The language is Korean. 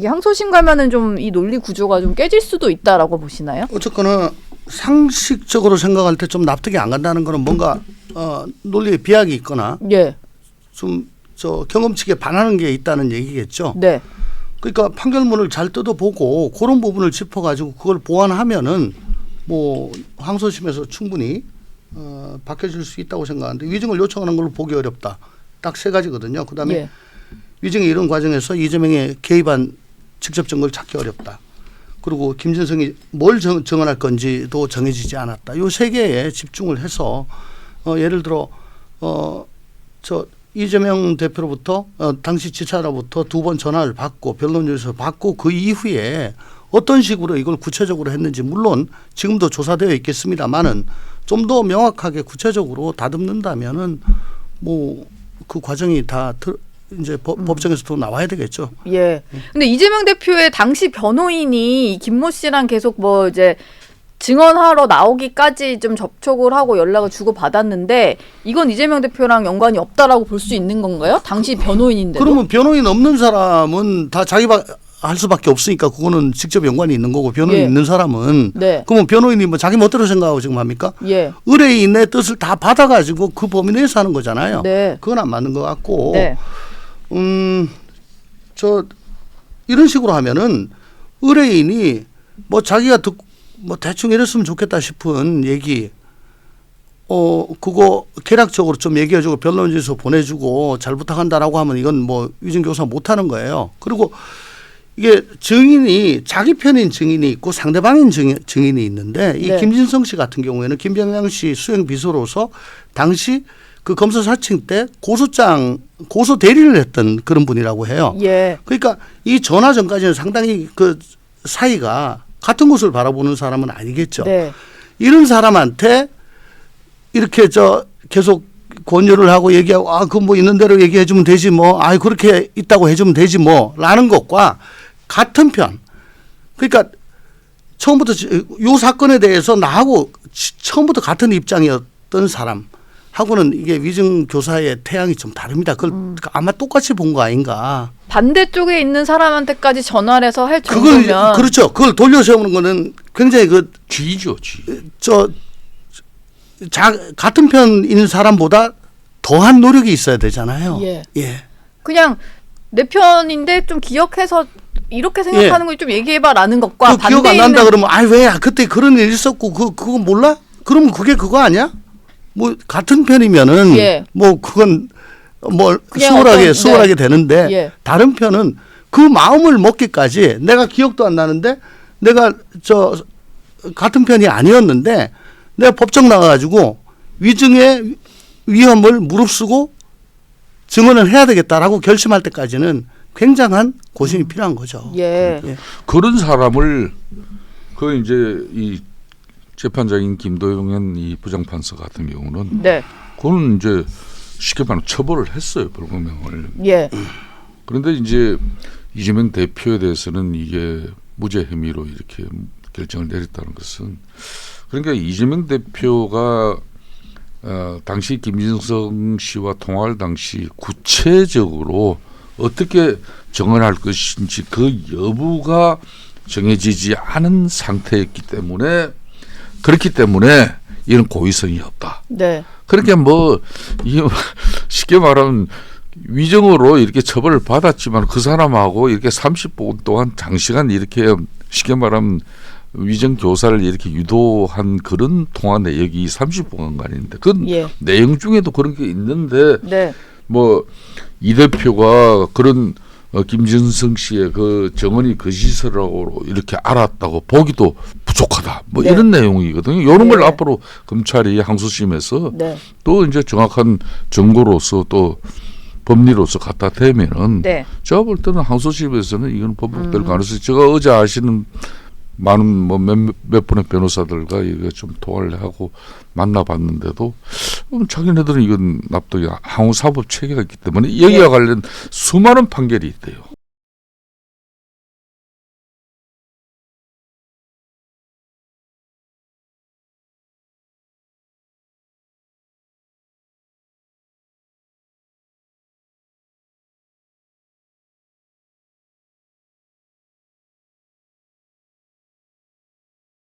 이게 항소심 가면은 좀 이 논리 구조가 좀 깨질 수도 있다라고 보시나요? 어쨌거나 상식적으로 생각할 때 좀 납득이 안 간다는 거는 뭔가 논리에 비약이 있거나 예. 좀 경험칙에 반하는 게 있다는 얘기겠죠. 네. 그러니까 판결문을 잘 뜯어보고 그런 부분을 짚어가지고 그걸 보완하면은 뭐 항소심에서 충분히 밝혀질 수 있다고 생각하는데 위증을 요청하는 걸로 보기 어렵다. 딱 세 가지거든요. 그다음에 예. 위증의 이런 과정에서 이재명의 개입한 직접 증거를 찾기 어렵다. 그리고 김진성이 뭘 증언할 건지도 정해지지 않았다. 이 세 개에 집중을 해서 예를 들어 이재명 대표로부터 당시 지사로부터 2번 전화를 받고 변론조에서 받고 그 이후에 어떤 식으로 이걸 구체적으로 했는지 물론 지금도 조사되어 있겠습니다만은 좀 더 명확하게 구체적으로 다듬는다면은 뭐 그 과정이 다 이제 법정에서도 나와야 되겠죠. 예. 근데 이재명 대표의 당시 변호인이 김모 씨랑 계속 뭐 이제 증언하러 나오기까지 좀 접촉을 하고 연락을 주고 받았는데 이건 이재명 대표랑 연관이 없다라고 볼 수 있는 건가요? 당시 변호인인데도. 그러면 변호인 없는 사람은 다 자기가 할 수밖에 없으니까 그거는 직접 연관이 있는 거고 변호인 예. 있는 사람은 네. 그러면 변호인이 뭐 자기 멋대로 생각하고 지금 합니까? 예. 의뢰인의 뜻을 다 받아가지고 그 범위 내에서 하는 거잖아요. 네. 그건 안 맞는 것 같고 네. 이런 식으로 하면은 의뢰인이 뭐 자기가 뭐 대충 이랬으면 좋겠다 싶은 얘기 그거 개략적으로 좀 얘기해주고 변론지에서 보내주고 잘 부탁한다라고 하면 이건 뭐 위증교사 못하는 거예요. 그리고 이게 증인이 자기 편인 증인이 있고 상대방인 증인이 있는데 이 네. 김진성 씨 같은 경우에는 김병양 씨 수행 비서로서 당시 그 검사 사칭 때 고소 대리를 했던 그런 분이라고 해요. 예. 그러니까 이 전화 전까지는 상당히 그 사이가 같은 곳을 바라보는 사람은 아니겠죠. 네. 이런 사람한테 이렇게 계속 권유를 하고 얘기하고 그 뭐 있는 대로 얘기해 주면 되지 뭐 그렇게 있다고 해주면 되지 뭐라는 것과 같은 편. 그러니까 처음부터 요 사건에 대해서 나하고 처음부터 같은 입장이었던 사람하고는 이게 위증 교사의 태양이 좀 다릅니다. 그걸 아마 똑같이 본 거 아닌가. 반대쪽에 있는 사람한테까지 전화를 해서 할 정도면 그렇죠. 그걸 돌려세우는 거는 굉장히 쥐죠, 쥐. 같은 편인 사람보다 더한 노력이 있어야 되잖아요. 예. 예. 그냥 내 편인데 좀 기억해서 이렇게 생각하는 걸 좀 얘기해봐라는 것과 그 기억 안 난다 그러면 왜 그때 그런 일 있었고 그거 몰라? 그러면 그게 그거 아니야? 뭐 같은 편이면은 예. 뭐 그건 뭐 그냥 수월하게 되는데 예. 다른 편은 그 마음을 먹기까지 내가 기억도 안 나는데 내가 같은 편이 아니었는데 내가 법정 나가가지고 위증의 위험을 무릅쓰고 증언을 해야 되겠다라고 결심할 때까지는 굉장한 고심이 필요한 거죠. 예. 예. 그런 사람을 이제 이 재판장인 김도영은 이 부장판사 같은 경우는 네. 그거는 이제 쉽게 말하면 처벌을 했어요, 벌금형을. 예. 그런데 이제 이재명 대표에 대해서는 이게 무죄 혐의로 이렇게 결정을 내렸다는 것은 그러니까 이재명 대표가 당시 김진성 씨와 통화할 당시 구체적으로 어떻게 정언할 것인지 그 여부가 정해지지 않은 상태였기 때문에 그렇기 때문에 이런 고의성이 없다. 네. 그러니까 뭐 이게 쉽게 말하면 위정으로 이렇게 처벌을 받았지만 그 사람하고 이렇게 30분 동안 장시간 이렇게 쉽게 말하면 위정 교사를 이렇게 유도한 그런 통화 내역이 30분간인데 그 예. 내용 중에도 그런 게 있는데 네. 뭐 이 대표가 그런 김진성 씨의 그 정언이 거짓이라고 이렇게 알았다고 보기도 부족하다. 뭐 네. 이런 내용이거든요. 이런 걸 네. 앞으로 검찰이 항소심에서 네. 또 이제 정확한 증거로서 또 법리로서 갖다 대면은 네. 제가 볼 때는 항소심에서는 이건 번복될 가능성이 제가 어제 아시는 많은 뭐 몇 분의 변호사들과 이거 좀 통화를 하고 만나봤는데도 자기네들은 이건 납득이 항소사법 체계가 있기 때문에 여기와 관련 수많은 판결이 있대요.